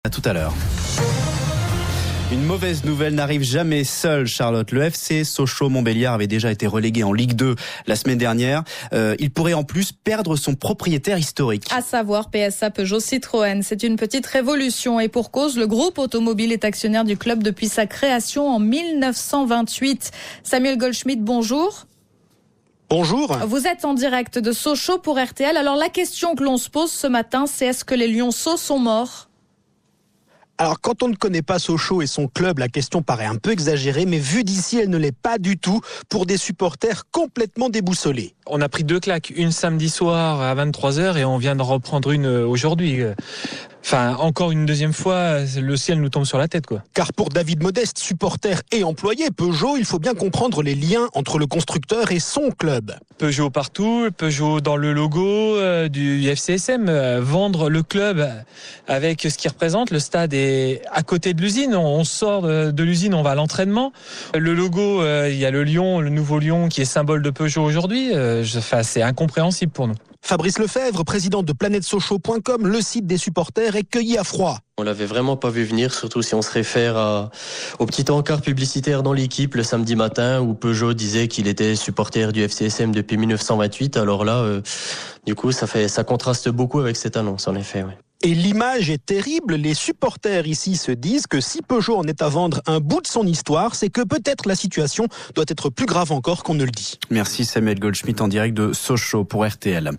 À tout à l'heure. Une mauvaise nouvelle n'arrive jamais seule, Charlotte. Le FC Sochaux-Montbéliard avait déjà été relégué en Ligue 2 la semaine dernière. Il pourrait en plus perdre son propriétaire historique. À savoir PSA Peugeot Citroën. C'est une petite révolution et pour cause, le groupe automobile est actionnaire du club depuis sa création en 1928. Samuel Goldschmidt, bonjour. Bonjour. Vous êtes en direct de Sochaux pour RTL. Alors la question que l'on se pose ce matin, c'est est-ce que les Lionceaux sont morts ? Alors, quand on ne connaît pas Sochaux et son club, la question paraît un peu exagérée, mais vue d'ici, elle ne l'est pas du tout pour des supporters complètement déboussolés. On a pris 2 claques, une samedi soir à 23h et on vient de reprendre une aujourd'hui. Enfin, encore une deuxième fois, le ciel nous tombe sur la tête, quoi. Car pour David Modeste, supporter et employé Peugeot, il faut bien comprendre les liens entre le constructeur et son club. Peugeot partout, Peugeot dans le logo du FCSM. Vendre le club avec ce qu'il représente, le stade est à côté de l'usine. On sort de l'usine, on va à l'entraînement. Le logo, il y a le lion, le nouveau lion qui est symbole de Peugeot aujourd'hui. C'est incompréhensible pour nous. Fabrice Lefebvre, président de planetsochaux.com, le site des supporters, est cueilli à froid. On l'avait vraiment pas vu venir, surtout si on se réfère au petit encart publicitaire dans l'équipe le samedi matin où Peugeot disait qu'il était supporter du FCSM depuis 1928. Alors là, du coup, ça contraste beaucoup avec cette annonce, en effet. Ouais. Et l'image est terrible. Les supporters ici se disent que si Peugeot en est à vendre un bout de son histoire, c'est que peut-être la situation doit être plus grave encore qu'on ne le dit. Merci Samuel Goldschmidt en direct de Sochaux pour RTL.